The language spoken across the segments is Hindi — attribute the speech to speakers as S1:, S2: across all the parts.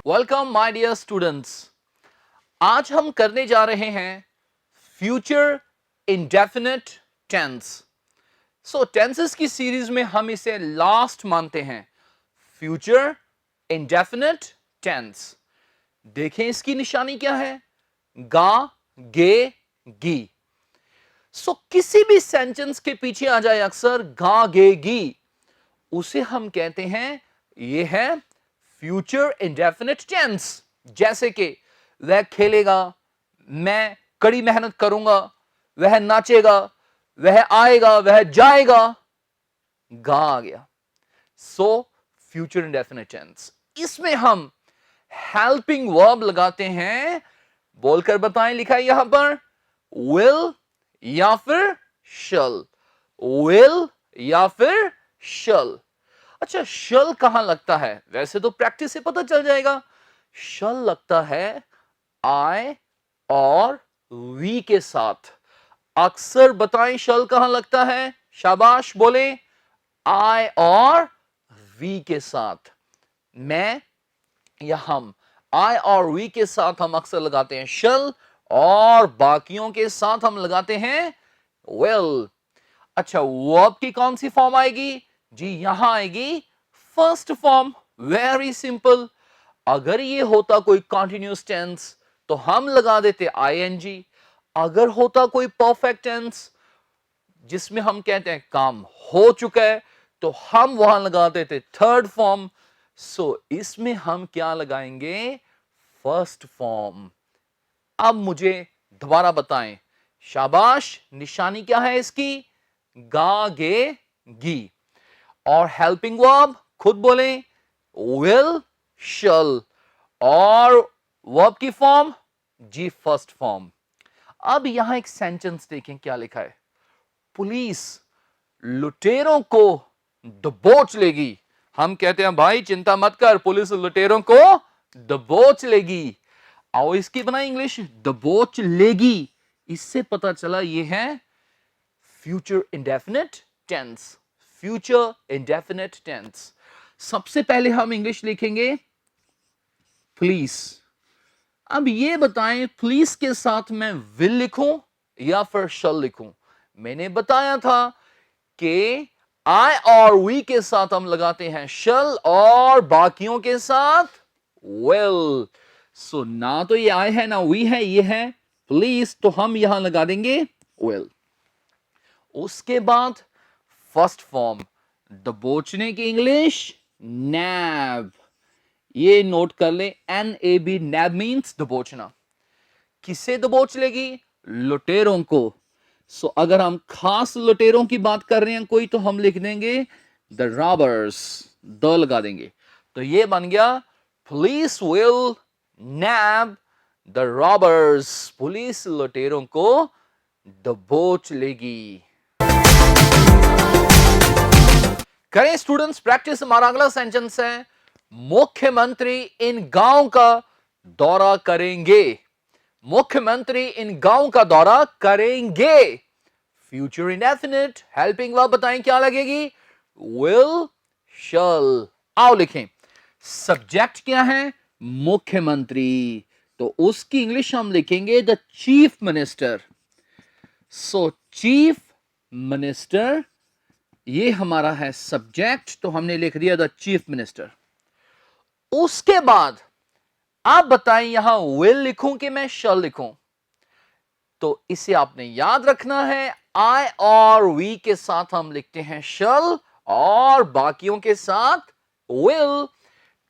S1: Welcome my dear students. आज हम करने जा रहे हैं फ्यूचर इंडेफिनिट टेंस। टेंसेस की सीरीज में हम इसे लास्ट मानते हैं, फ्यूचर इंडेफिनिट टेंस। देखें इसकी निशानी क्या है, गा गे गी। किसी भी सेंटेंस के पीछे आ जाए अक्सर गा गे गी, उसे हम कहते हैं ये है फ्यूचर इंडेफिनिट टेंस। जैसे कि वह खेलेगा, मैं कड़ी मेहनत करूंगा, वह नाचेगा, वह आएगा, वह जाएगा, गा आ गया। Future indefinite tense. इसमें हम हेल्पिंग वर्ब लगाते हैं। बोलकर बताएं, लिखा है यहां पर विल या फिर शल, विल या फिर शल। अच्छा, शल कहां लगता है? वैसे तो प्रैक्टिस से पता चल जाएगा। शल लगता है आई और वी के साथ। अक्सर बताएं शल कहां लगता है, शाबाश बोले, आई और वी के साथ। मैं या हम, आई और वी के साथ हम अक्सर लगाते हैं शल, और बाकियों के साथ हम लगाते हैं विल। अच्छा, वर्ब की कौन सी फॉर्म आएगी? जी यहां आएगी फर्स्ट फॉर्म। Very simple. अगर ये होता कोई कॉन्टिन्यूअस टेंस तो हम लगा देते आईएनजी। अगर होता कोई परफेक्ट टेंस जिसमें हम कहते हैं काम हो चुका है, तो हम वहां लगा देते थर्ड फॉर्म। इसमें हम क्या लगाएंगे? First form. अब मुझे दोबारा बताएं, शाबाश। निशानी क्या है इसकी? गा गे गी। और हेल्पिंग वर्ब खुद बोले, विल शल। और वर्ब की फॉर्म जी फर्स्ट फॉर्म। अब यहां एक सेंटेंस देखें क्या लिखा है। पुलिस लुटेरों को दबोच लेगी। हम कहते हैं भाई चिंता मत कर, पुलिस लुटेरों को दबोच लेगी। आओ इसकी बनाए इंग्लिश, दबोच लेगी। इससे पता चला ये है future indefinite tense. Future indefinite tense. सबसे पहले हम इंग्लिश लिखेंगे पुलिस। अब ये बताएं, पुलिस के साथ मैं विल लिखूं या फिर शल लिखूं? मैंने बताया था कि आई और वी के साथ हम लगाते हैं शल, और बाकियों के साथ विल। ना तो ये आई है ना वी है, ये है पुलिस, तो हम यहां लगा देंगे विल। उसके बाद फर्स्ट फॉर्म दबोचने की इंग्लिश नैब। ये नोट कर ले, NAB, नैब मीन्स दबोचना। किसे दबोच लेगी? लुटेरों को। अगर हम खास लुटेरों की बात कर रहे हैं कोई, तो हम लिख देंगे द रॉबर्स, द लगा देंगे। तो ये बन गया police will nab the robbers. Police लुटेरों को दबोच लेगी। करें स्टूडेंट्स प्रैक्टिस। हमारा अगला सेंटेंस है मुख्यमंत्री इन गांव का दौरा करेंगे। मुख्यमंत्री इन गांव का दौरा करेंगे। Future indefinite. हेल्पिंग वर्ब बताएं क्या लगेगी? विल शल। आओ लिखें। सब्जेक्ट क्या है? मुख्यमंत्री। तो उसकी इंग्लिश हम लिखेंगे the chief minister. Chief minister ये हमारा है सब्जेक्ट, तो हमने लिख दिया द चीफ मिनिस्टर। उसके बाद आप बताएं यहां विल लिखूं कि मैं शल लिखूं? तो इसे आपने याद रखना है, आई और वी के साथ हम लिखते हैं शल, और बाकियों के साथ विल।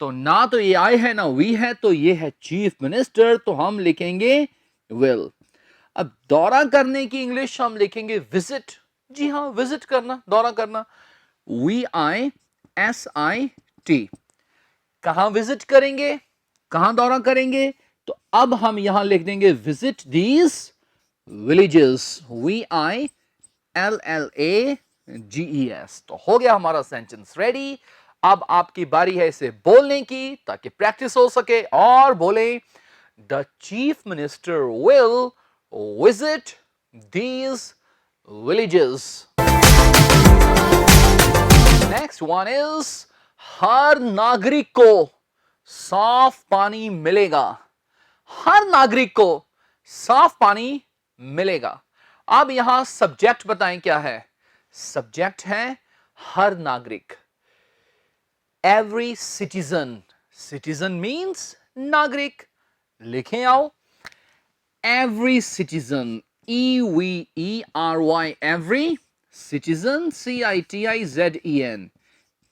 S1: तो ना तो ये आई है ना वी है, तो ये है चीफ मिनिस्टर, तो हम लिखेंगे विल। अब दौरा करने की इंग्लिश हम लिखेंगे विजिट। जी हां, विजिट करना, दौरा करना, VISIT। कहां विजिट करेंगे, कहां दौरा करेंगे? तो अब हम यहां लिख देंगे विजिट दीज विलेजेस, VILLAGES। तो हो गया हमारा सेंटेंस रेडी। अब आपकी बारी है इसे बोलने की, ताकि प्रैक्टिस हो सके। और बोले, the chief minister will visit these villages. Next one is हर नागरिक को साफ पानी मिलेगा। हर नागरिक को साफ पानी मिलेगा। अब यहां सब्जेक्ट बताएं क्या है। सब्जेक्ट है हर नागरिक। एवरी सिटीजन, सिटीजन मीन्स नागरिक। लिखें आओ, every citizen, EVERY, every citizen, CITIZEN,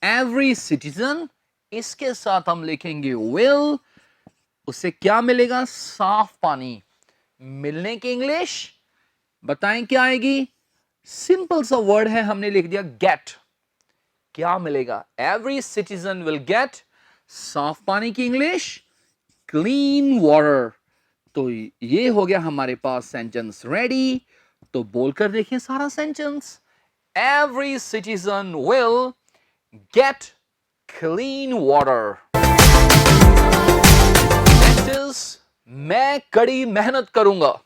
S1: every citizen. इसके साथ हम लिखेंगे विल, उसे क्या मिलेगा? साफ पानी। मिलने की इंग्लिश बताएं क्या आएगी? सिंपल सा वर्ड है, हमने लिख दिया गेट। क्या मिलेगा? एवरी सिटीजन विल गेट साफ पानी की इंग्लिश क्लीन वाटर। तो ये हो गया हमारे पास सेंटेंस रेडी। तो बोलकर देखें सारा sentence. Every citizen will get clean water. Next is मैं कड़ी मेहनत करूंगा।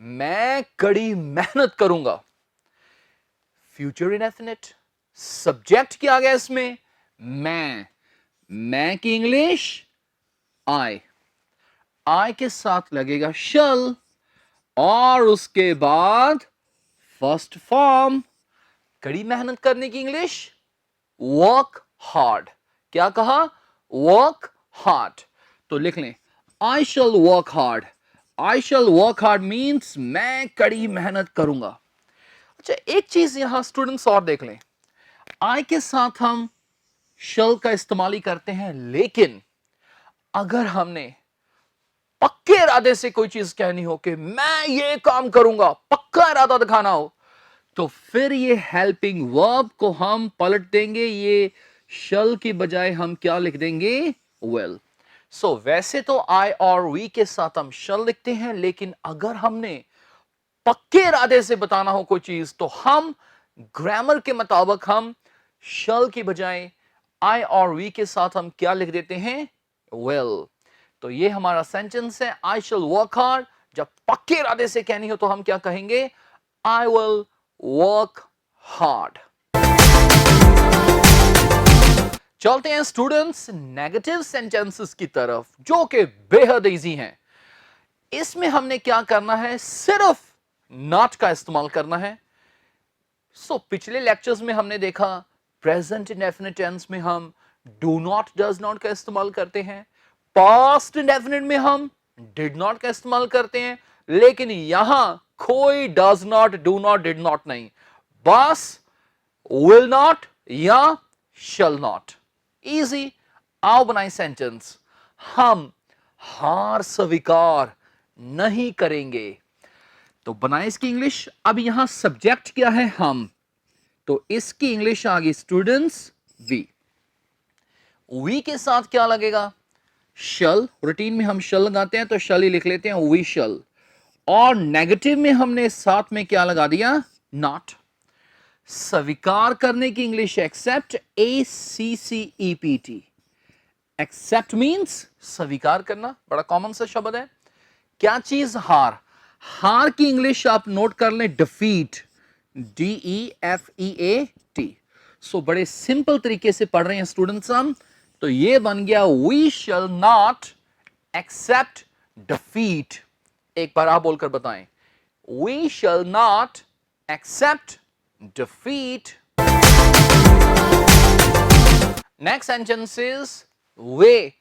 S1: मैं कड़ी मेहनत करूंगा। Future indefinite. सब्जेक्ट क्या आ गया इसमें? मैं की इंग्लिश आई के साथ लगेगा शल, और उसके बाद फर्स्ट फॉर्म। कड़ी मेहनत करने की इंग्लिश वर्क हार्ड। क्या कहा? Work hard. तो लिख लें आई शल वर्क हार्ड। आई शल वर्क हार्ड मीन्स मैं कड़ी मेहनत करूंगा। अच्छा, एक चीज यहां स्टूडेंट्स और देख लें। आई के साथ हम शल का इस्तेमाल ही करते हैं, लेकिन अगर हमने पक्के इरादे से कोई चीज कहनी हो कि मैं ये काम करूंगा, पक्का इरादा दिखाना हो, तो फिर ये हेल्पिंग वर्ब को हम पलट देंगे। ये शल की बजाय हम क्या लिख देंगे? विल। सो वैसे तो आई और वी के साथ हम शल लिखते हैं, लेकिन अगर हमने पक्के इरादे से बताना हो कोई चीज, तो हम ग्रामर के मुताबिक हम शल की बजाय आई और वी के साथ हम क्या लिख देते हैं? विल। तो ये हमारा सेंटेंस है, आई शल वर्क हार्ड। जब पक्के इरादे से कहनी हो तो हम क्या कहेंगे? I will work hard. चलते हैं स्टूडेंट्स नेगेटिव सेंटेंसेस की तरफ, जो कि बेहद इजी हैं। इसमें हमने क्या करना है? सिर्फ नॉट का इस्तेमाल करना है। पिछले लेक्चर्स में हमने देखा प्रेजेंट इंडेफिनिट टेंस में हम डू नॉट, डज नॉट का इस्तेमाल करते हैं। पास्ट इंडेफिनिट में हम डिड नॉट का इस्तेमाल करते हैं, लेकिन यहां कोई does not, do not, did not नहीं, बस विल नॉट या शल नॉट। इजी। आओ बनाए सेंटेंस। हम हार स्वीकार नहीं करेंगे। तो बनाए इसकी इंग्लिश। अब यहां सब्जेक्ट क्या है? हम। तो इसकी इंग्लिश आ गई स्टूडेंट्स वी। वी के साथ क्या लगेगा? शल। रूटीन में हम शल लगाते हैं तो शल ही लिख लेते हैं, वी शल। और नेगेटिव में हमने साथ में क्या लगा दिया? नॉट। स्वीकार करने की English accept, ACCEPT। Accept means स्वीकार करना। बड़ा कॉमन सा शब्द है। क्या चीज? हार। हार की इंग्लिश आप नोट कर लें, डिफीट, DEFEAT। बड़े सिंपल तरीके से पढ़ रहे हैं स्टूडेंट्स हम। तो ये बन गया we shall not accept defeat. एक बार आप बोलकर बताएं, we shall not accept defeat. Next sentence is वे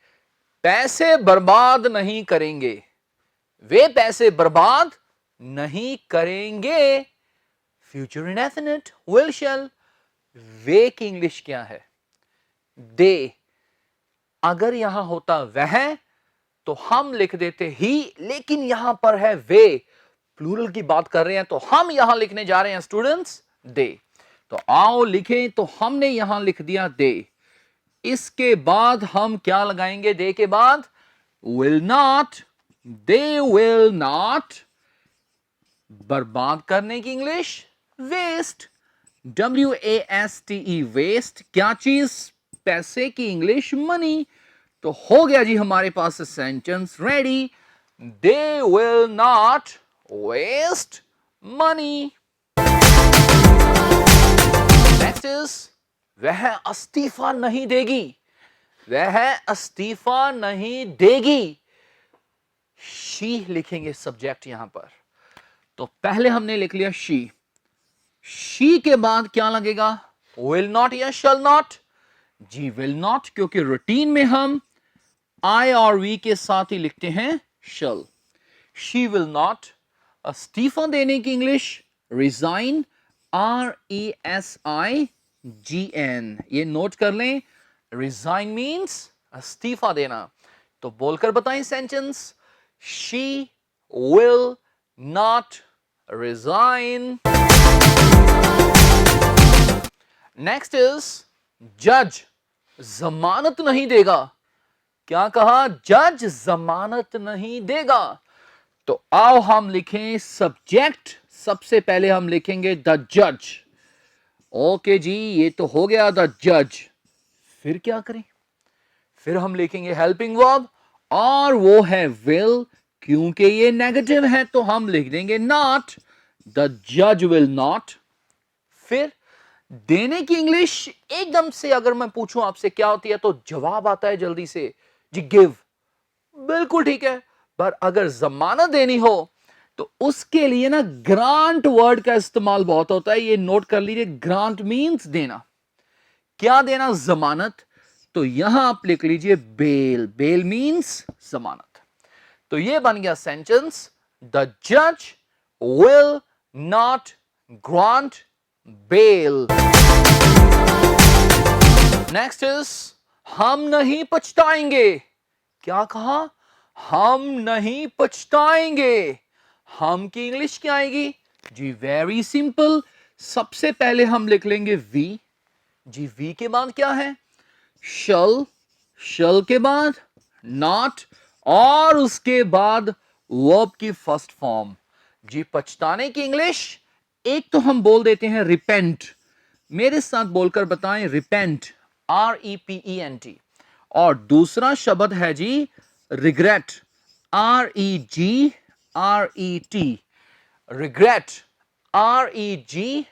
S1: पैसे बर्बाद नहीं करेंगे। वे पैसे बर्बाद नहीं करेंगे। Future indefinite, will shall। वे की इंग्लिश क्या है? दे। अगर यहां होता वह तो हम लिख देते ही, लेकिन यहां पर है वे, प्लूरल की बात कर रहे हैं, तो हम यहां लिखने जा रहे हैं स्टूडेंट्स दे। तो आओ लिखें। तो हमने यहां लिख दिया दे। इसके बाद हम क्या लगाएंगे? दे के बाद will not. They will not. बर्बाद करने की इंग्लिश वेस्ट, WASTE, वेस्ट। क्या चीज? पैसे की इंग्लिश मनी। तो हो गया जी हमारे पास sentence ready. They will not waste money. Next is वह इस्तीफा नहीं देगी। वह इस्तीफा नहीं देगी। शी लिखेंगे सब्जेक्ट यहां पर। तो पहले हमने लिख लिया शी के बाद क्या लगेगा? विल नॉट या शल नॉट? जी विल नॉट, क्योंकि रूटीन में हम आई और वी के साथ ही लिखते हैं शल। She will not. इस्तीफा देने की इंग्लिश रिजाइन, RESIGN, ये नोट कर लें। रिजाइन मीन्स इस्तीफा देना। तो बोलकर बताएं sentence, she will not resign. Next is जज जमानत नहीं देगा। क्या कहा? जज जमानत नहीं देगा। तो आओ हम लिखें सब्जेक्ट। सबसे पहले हम लिखेंगे द जज। ओके जी, ये तो हो गया द जज। फिर क्या करें? फिर हम लिखेंगे हेल्पिंग वर्ब और वो है विल। क्योंकि ये नेगेटिव है तो हम लिख देंगे नॉट। द जज विल नॉट। फिर देने की इंग्लिश एकदम से अगर मैं पूछूं आपसे क्या होती है तो जवाब आता है जल्दी से, जी गिव। बिल्कुल ठीक है। पर अगर जमानत देनी हो तो उसके लिए ना ग्रांट वर्ड का इस्तेमाल बहुत होता है। ये नोट कर लीजिए, ग्रांट मींस देना। क्या देना? जमानत। तो यहां आप लिख लीजिए बेल। बेल मींस जमानत। तो ये बन गया सेंटेंस, द जज will not grant bell. Next is हम नहीं पछताएंगे। क्या कहा? हम नहीं पछताएंगे। हम की इंग्लिश क्या आएगी? जी वेरी सिंपल। सबसे पहले हम लिख लेंगे वी। जी वी के बाद क्या है? शल। शल के बाद नॉट और उसके बाद वर्ब की फर्स्ट फॉर्म। जी पछताने की इंग्लिश एक तो हम बोल देते हैं रिपेंट। मेरे साथ बोलकर बताएं, रिपेंट, REPENT। और दूसरा शब्द है जी रिग्रेट, REGRET। Regret, REGRET।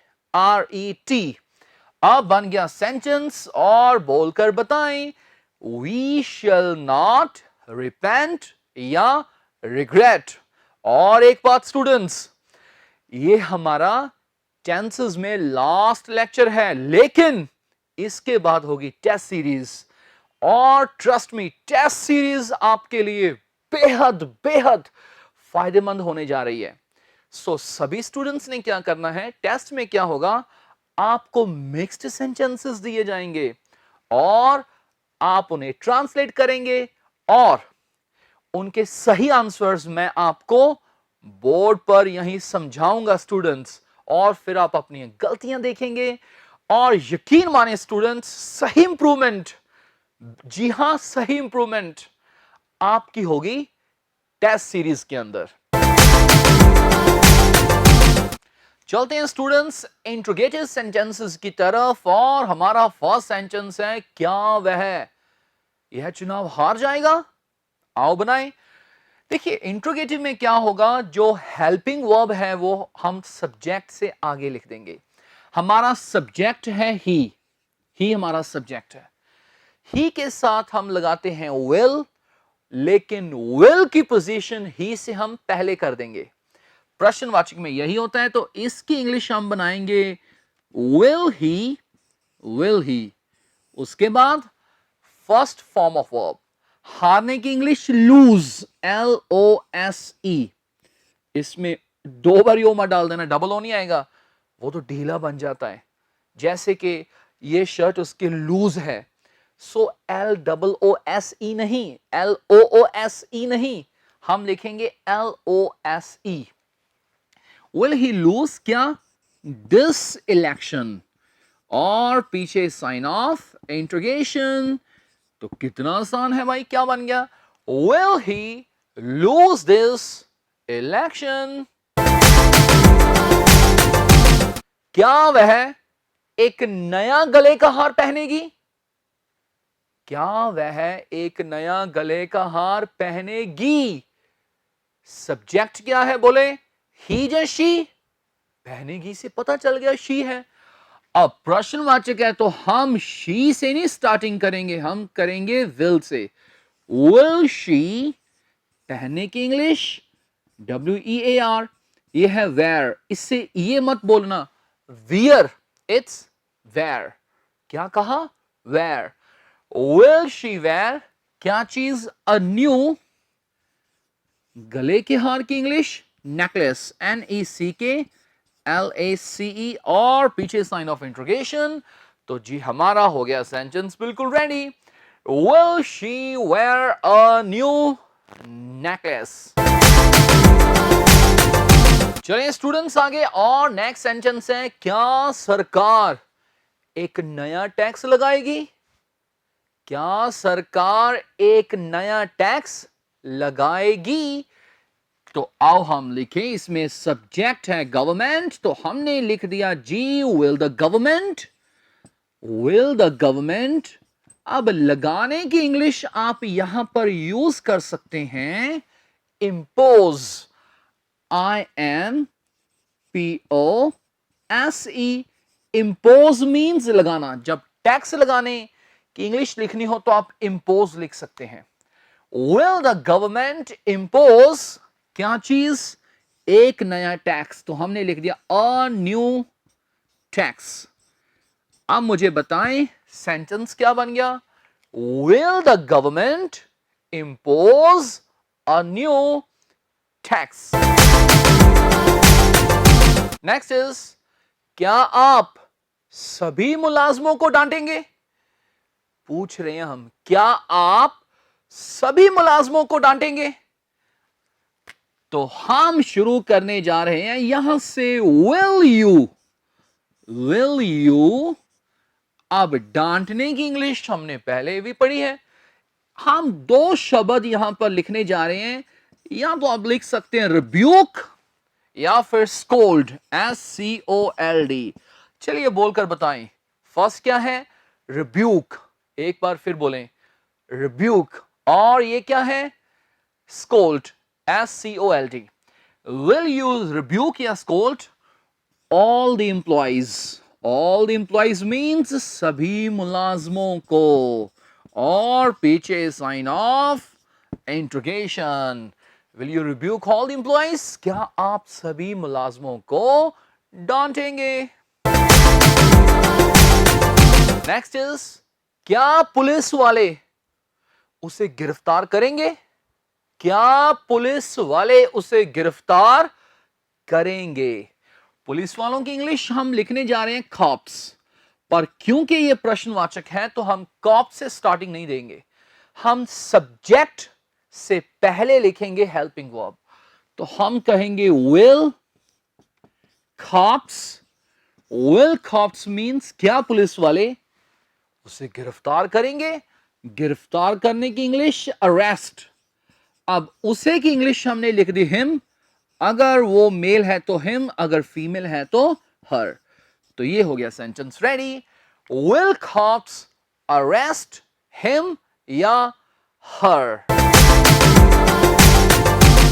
S1: अब बन गया सेंटेंस और बोलकर बताएं, वी शैल नॉट रिपेंट या रिग्रेट। और एक बात स्टूडेंट्स, ये हमारा टेंसेस में लास्ट लेक्चर है, लेकिन इसके बाद होगी टेस्ट सीरीज। और ट्रस्ट मी, टेस्ट सीरीज आपके लिए बेहद बेहद फायदेमंद होने जा रही है। सो सभी स्टूडेंट्स ने क्या करना है, टेस्ट में क्या होगा, आपको मिक्स्ड सेंटेंसेस दिए जाएंगे और आप उन्हें ट्रांसलेट करेंगे और उनके सही आंसर्स मैं आपको बोर्ड पर यहीं समझाऊंगा स्टूडेंट्स। और फिर आप अपनी गलतियां देखेंगे और यकीन माने स्टूडेंट्स, सही इंप्रूवमेंट, जी हां सही इंप्रूवमेंट आपकी होगी टेस्ट सीरीज के अंदर। चलते हैं स्टूडेंट्स इंट्रोगेटिव सेंटेंसेस की तरफ। और हमारा फर्स्ट सेंटेंस है, क्या वह यह चुनाव हार जाएगा? आओ बनाएं। देखिए इंट्रोगेटिव में क्या होगा, जो हेल्पिंग वर्ब है वो हम सब्जेक्ट से आगे लिख देंगे। हमारा सब्जेक्ट है ही हमारा सब्जेक्ट है। ही के साथ हम लगाते हैं विल, लेकिन विल की पोजीशन ही से हम पहले कर देंगे। प्रश्नवाचक में यही होता है, तो इसकी इंग्लिश हम बनाएंगे विल ही। उसके बाद फर्स्ट फॉर्म ऑफ वर्ब। हारने की इंग्लिश लूज, LOSE। इसमें दो बार यो मत डाल देना, डबल ओ नहीं आएगा, वो तो ढीला बन जाता है। जैसे कि ये शर्ट उसके लूज है, सो LOOSE नहीं, LOOSE नहीं, हम लिखेंगे LOSE। विल ही लूज क्या? This election. और पीछे साइन ऑफ इंट्रोगेशन। तो कितना आसान है भाई, क्या बन गया? Will he lose this election. क्या वह एक नया गले का हार पहनेगी? क्या वह एक नया गले का हार पहनेगी? सब्जेक्ट क्या है बोले? ही या शी? पहनेगी से पता चल गया शी है। अब प्रश्नवाचक है तो हम शी से नहीं स्टार्टिंग करेंगे, हम करेंगे विल से। विल शी, पहनने की इंग्लिश WEAR, ये है वेयर। इससे ये मत बोलना वियर, इट्स वेयर। क्या कहा? वेयर। विल शी वेयर क्या चीज? अ न्यू, गले के हार की इंग्लिश नेकलेस, NECKLACE, और पीछे साइन ऑफ इंट्रोगेशन। तो जी हमारा हो गया सेंटेंस बिल्कुल ready. Will she where a new necklace. चलिए स्टूडेंट्स आगे, और नेक्स्ट सेंटेंस है, क्या सरकार एक नया टैक्स लगाएगी? क्या सरकार एक नया टैक्स लगाएगी? तो आओ हम लिखें, इसमें सब्जेक्ट है गवर्नमेंट, तो हमने लिख दिया जी will the government, will the government. अब लगाने की इंग्लिश आप यहां पर यूज कर सकते हैं इम्पोज, IMPOSE। इम्पोज मीन्स लगाना। जब टैक्स लगाने की इंग्लिश लिखनी हो तो आप इम्पोज लिख सकते हैं। विल द गवर्नमेंट इम्पोज क्या चीज? एक नया टैक्स, तो हमने लिख दिया अ न्यू टैक्स। अब मुझे बताएं सेंटेंस क्या बन गया? Will the government impose a new tax. Next is, क्या आप सभी मुलाजमों को डांटेंगे? पूछ रहे हैं हम, क्या आप सभी मुलाजमों को डांटेंगे? तो हम शुरू करने जा रहे हैं यहां से विल यू, विल यू। अब डांटने की इंग्लिश हमने पहले भी पढ़ी है। हम दो शब्द यहां पर लिखने जा रहे हैं, या तो आप लिख सकते हैं रिब्यूक या फिर स्कोल्ड, SCOLD। चलिए बोलकर बताएं, फर्स्ट क्या है? रिब्यूक। एक बार फिर बोलें, रिब्यूक। और ये क्या है? Scold, SCOLD। Will you rebuke या scold all the employees? All the employees means सभी मुलाजमों को, और पीछे sign of interrogation. Will you rebuke all the employees? क्या आप सभी मुलाजमों को डांटेंगे? नेक्स्ट इज, क्या पुलिस वाले उसे गिरफ्तार करेंगे? क्या पुलिस वाले उसे गिरफ्तार करेंगे? पुलिस वालों की इंग्लिश हम लिखने जा रहे हैं कॉप्स, पर क्योंकि ये प्रश्नवाचक है तो हम कॉप से स्टार्टिंग नहीं देंगे, हम सब्जेक्ट से पहले लिखेंगे हेल्पिंग वर्ब। तो हम कहेंगे will cops. Will cops means क्या पुलिस वाले उसे गिरफ्तार करेंगे? गिरफ्तार करने की इंग्लिश अरेस्ट। अब उसे की इंग्लिश हमने लिख दी हिम, अगर वो मेल है तो हिम, अगर फीमेल है तो हर। तो ये हो गया sentence ready. Will cops arrest him या हर?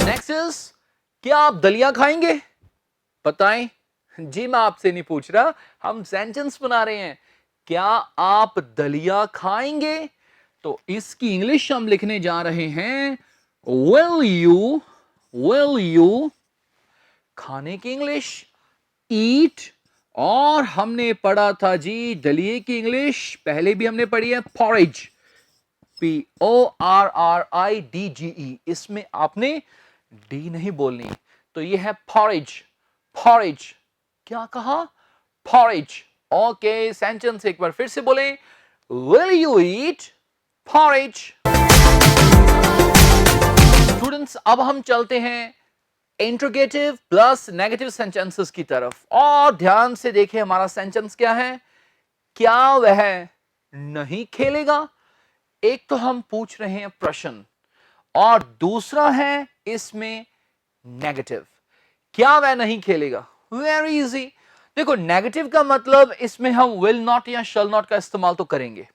S1: नेक्स्ट इज, क्या आप दलिया खाएंगे? बताएं। जी मैं आपसे नहीं पूछ रहा, हम सेंटेंस बना रहे हैं। क्या आप दलिया खाएंगे? तो इसकी इंग्लिश हम लिखने जा रहे हैं विल यू। खाने की इंग्लिश ईट, और हमने पढ़ा था जी दलिए की इंग्लिश पहले भी हमने पढ़ी है पॉरेज, PORRIDGE। इसमें आपने डी नहीं बोलनी, तो ये है पॉरेज। पॉरेज, क्या कहा? पॉरेज। ओके, सेंटेंस एक बार फिर से बोलें, will you eat porridge? Students अब हम चलते हैं इंट्रोगेटिव प्लस नेगेटिव सेंटेंसेस की तरफ, और ध्यान से देखिए हमारा सेंटेंस क्या है। क्या वह नहीं खेलेगा? एक तो हम पूछ रहे हैं प्रश्न, और दूसरा है इसमें नेगेटिव। क्या वह नहीं खेलेगा? Very easy. देखो नेगेटिव का मतलब इसमें हम विल नॉट या शल नॉट का इस्तेमाल तो करेंगे।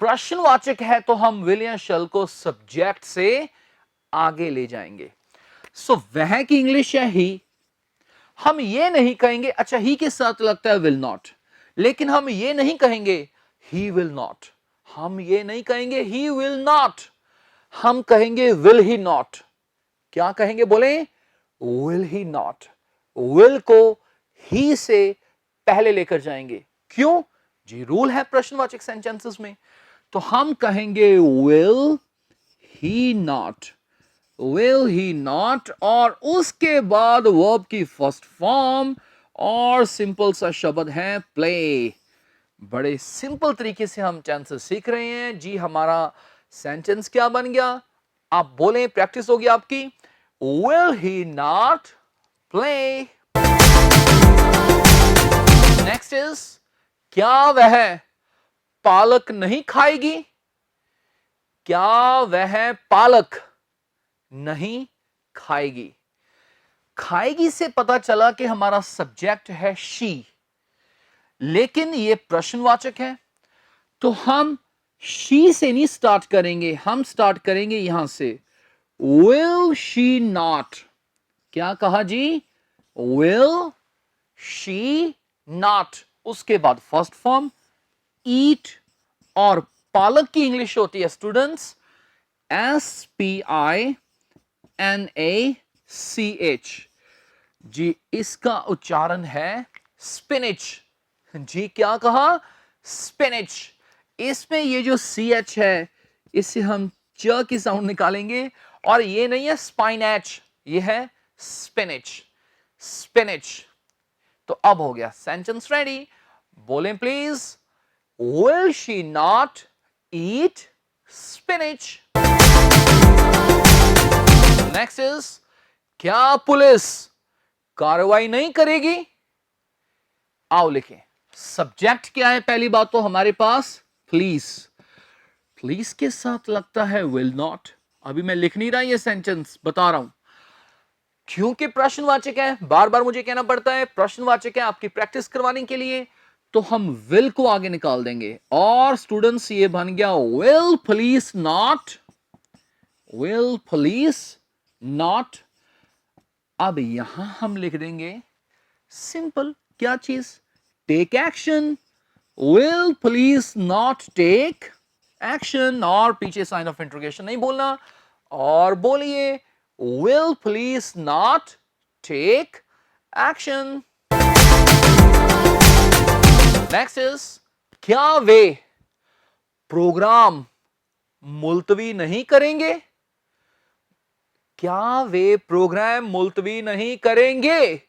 S1: प्रश्नवाचक है तो हम विल या शल को सब्जेक्ट से आगे ले जाएंगे। सो वह की इंग्लिश है ही। हम ये नहीं कहेंगे अच्छा ही के साथ लगता है विल नॉट, लेकिन हम ये नहीं कहेंगे ही विल नॉट, हम ये नहीं कहेंगे ही विल नॉट, हम कहेंगे विल ही नॉट। क्या कहेंगे, बोले विल ही नॉट। विल को ही से पहले लेकर जाएंगे। क्यों जी, रूल है प्रश्नवाचक सेंटेंसेस में। तो हम कहेंगे will he not, will he not, और उसके बाद वर्ब की फर्स्ट फॉर्म और सिंपल सा शब्द है प्ले। बड़े सिंपल तरीके से हम टेंसेस सीख रहे हैं जी। हमारा सेंटेंस क्या बन गया, आप बोलें, प्रैक्टिस होगी आपकी। Will he not play. Next is, क्या वह पालक नहीं खाएगी, क्या वह पालक नहीं खाएगी। खाएगी से पता चला कि हमारा सब्जेक्ट है शी, लेकिन ये प्रश्नवाचक है, तो हम शी से नहीं स्टार्ट करेंगे, हम स्टार्ट करेंगे यहां से विल शी नॉट। क्या कहा जी, विल शी नॉट, उसके बाद फर्स्ट फॉर्म ईट, और पालक की इंग्लिश होती है स्टूडेंट्स SPINACH जी, इसका उच्चारण है स्पिनिच जी। क्या कहा, स्पिनिच। इसमें ये जो CH है, इससे हम च की साउंड निकालेंगे, और ये नहीं है स्पाइनैच, ये है स्पिनिच, स्पिनिच। तो अब हो गया सेंटेंस रेडी, बोलें please. Will she not eat spinach. Next is, क्या पुलिस कार्रवाई नहीं करेगी। आओ लिखें, सब्जेक्ट क्या है, पहली बात तो हमारे पास पुलिस, पुलिस के साथ लगता है विल नॉट। अभी मैं लिख नहीं रहा ये सेंटेंस, बता रहा हूं, क्योंकि प्रश्नवाचक है, बार बार मुझे कहना पड़ता है प्रश्नवाचक है आपकी प्रैक्टिस करवाने के लिए, तो हम विल को आगे निकाल देंगे, और स्टूडेंट्स ये बन गया will police not, will police not. अब यहां हम लिख देंगे सिंपल, क्या चीज, take action. Will police not take action, और पीछे साइन ऑफ इंट्रोगेशन नहीं बोलना, और बोलिए will police not take action. Next is, क्या वे प्रोग्राम मुलतवी नहीं करेंगे, क्या वे प्रोग्राम मुलतवी नहीं करेंगे।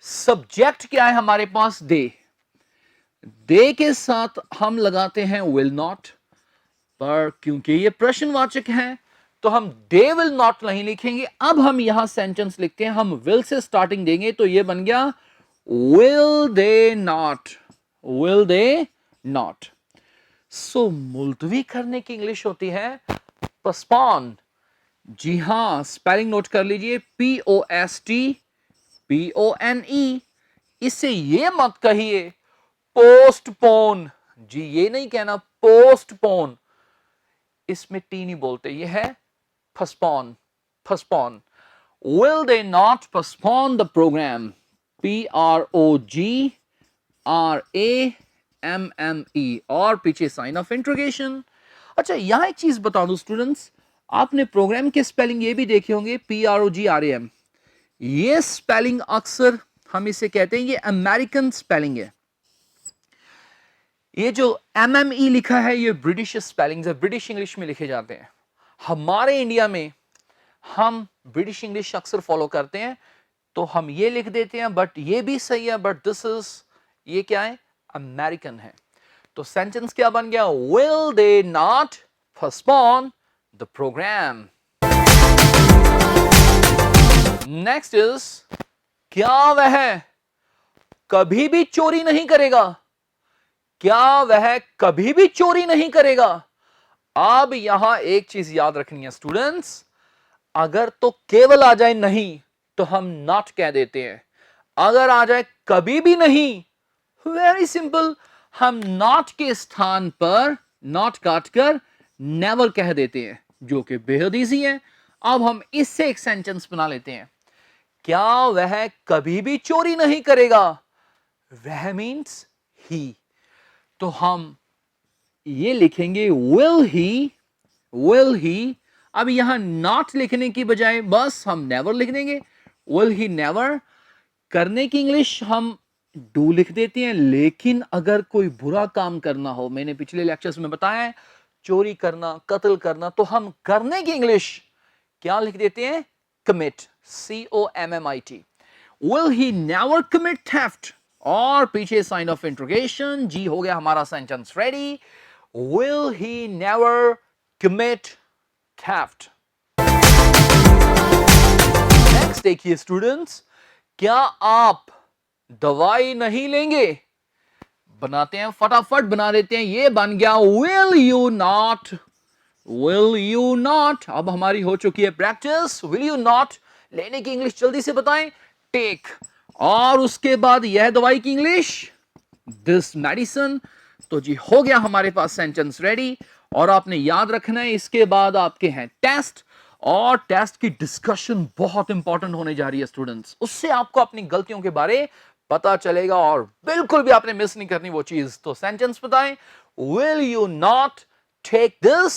S1: सब्जेक्ट क्या है हमारे पास, दे, दे के साथ हम लगाते हैं विल नॉट, पर क्योंकि ये प्रश्नवाचक है तो हम दे विल नॉट नहीं लिखेंगे। अब हम यहां सेंटेंस लिखते हैं, हम विल से स्टार्टिंग देंगे, तो ये बन गया will they not, will they not. So मुलतवी करने की इंग्लिश होती है पोस्टपोन। जी हां, स्पेलिंग नोट कर लीजिए, POSTPONE। इससे ये मत कहिए पोस्टपोन जी, ये नहीं कहना पोस्टपोन, इसमें टी नहीं बोलते, ये है postpone, postpone। Will they not postpone the program? PROGRAMME, और पीछे साइन ऑफ इंट्रोगेशन। अच्छा, यहां एक चीज बता दूं स्टूडेंट्स, आपने प्रोग्राम के स्पेलिंग ये भी देखे होंगे, PROGRAM। ये स्पेलिंग अक्सर हम इसे कहते हैं, ये अमेरिकन स्पेलिंग है। ये जो MME लिखा है, ये ब्रिटिश स्पेलिंग्स है, ब्रिटिश इंग्लिश में लिखे जाते हैं। हमारे इंडिया में हम ब्रिटिश इंग्लिश अक्सर फॉलो करते हैं, तो हम ये लिख देते हैं, बट ये भी सही है, बट दिस इज, ये क्या है, अमेरिकन है। तो सेंटेंस क्या बन गया, will they not postpone the programme. Next is, क्या वह कभी भी चोरी नहीं करेगा, क्या वह कभी भी चोरी नहीं करेगा। अब यहां एक चीज याद रखनी है स्टूडेंट्स, अगर तो केवल आ जाए नहीं तो हम नॉट कह देते हैं, अगर आ जाए कभी भी नहीं, वेरी सिंपल, हम नॉट के स्थान पर नॉट काटकर नेवर कह देते हैं, जो कि बेहद इजी है। अब हम इससे एक सेंटेंस बना लेते हैं, क्या वह कभी भी चोरी नहीं करेगा। वह मीन्स ही, तो हम ये लिखेंगे will he। अब यहां not लिखने की बजाय बस हम never लिख देंगे, will he never। करने की इंग्लिश हम डू लिख देते हैं, लेकिन अगर कोई बुरा काम करना हो, मैंने पिछले लेक्चर्स में बताया है, चोरी करना, कत्ल करना, तो हम करने की इंग्लिश क्या लिख देते हैं? commit, COMMIT। will he never commit theft, और पीछे साइन ऑफ इंट्रोगेशन, जी हो गया हमारा sentence ready. will he never commit theft। Next देखिए स्टूडेंट्स, क्या आप दवाई नहीं लेंगे? बनाते हैं, फटाफट बना देते हैं, ये बन गया will you not। will you not, अब हमारी हो चुकी है प्रैक्टिस। will you not लेने की इंग्लिश जल्दी से बताएं, टेक। और उसके बाद यह दवाई की इंग्लिश दिस मेडिसिन। तो जी हो गया हमारे पास सेंटेंस रेडी। और आपने याद रखना है, इसके बाद आपके हैं टेस्ट, और टेस्ट की डिस्कशन बहुत इंपॉर्टेंट होने जा रही है स्टूडेंट्स। उससे आपको अपनी गलतियों के बारे पता चलेगा, और बिल्कुल भी आपने मिस नहीं करनी वो चीज। तो सेंटेंस बताएं, will you not take this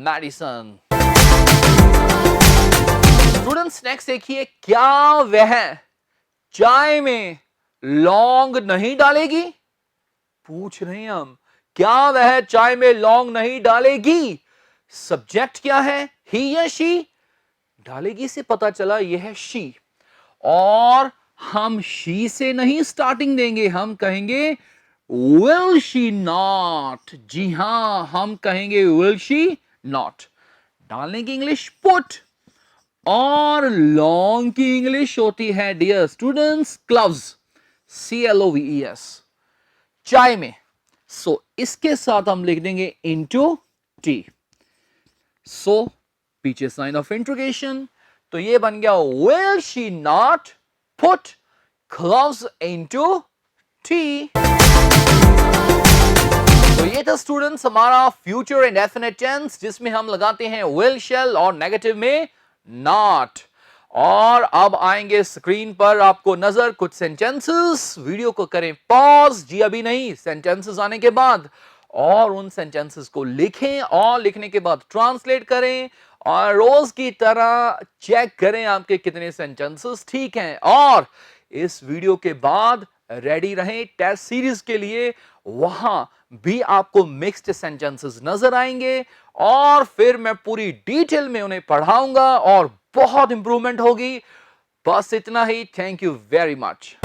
S1: medicine। Students next देखिए, क्या वह चाय में लौंग नहीं डालेगी? पूछ रहे हैं हम, क्या वह चाय में लौंग नहीं डालेगी? सब्जेक्ट क्या है, ही या शी? डालेगी से पता चला यह है शी, और हम शी से नहीं स्टार्टिंग देंगे, हम कहेंगे will she not। जी हां, हम कहेंगे will she not। डालने की इंग्लिश put, और लॉन्ग की इंग्लिश होती है डियर स्टूडेंट्स क्लव्स, CLOVES, चाय में। सो इसके साथ हम लिख देंगे into टी। सो पीछे साइन ऑफ इंट्रोगेशन, तो ये बन गया will she not put gloves into tea। तो ये था स्टूडेंट्स हमारा फ्यूचर इंडेफिनिट टेंस, जिसमें हम लगाते हैं will, shall, और नेगेटिव में not। और अब आएंगे स्क्रीन पर आपको नजर कुछ सेंटेंसेस, वीडियो को करें पॉज, जी अभी नहीं, सेंटेंसेस आने के बाद, और उन सेंटेंसेस को लिखें, और लिखने के बाद ट्रांसलेट करें, और रोज की तरह चेक करें आपके कितने सेंटेंसेस ठीक हैं। और इस वीडियो के बाद रेडी रहें टेस्ट सीरीज के लिए, वहां भी आपको मिक्स्ड सेंटेंसेस नजर आएंगे, और फिर मैं पूरी डिटेल में उन्हें पढ़ाऊंगा, और बहुत इंप्रूवमेंट होगी। बस इतना ही, थैंक यू वेरी मच।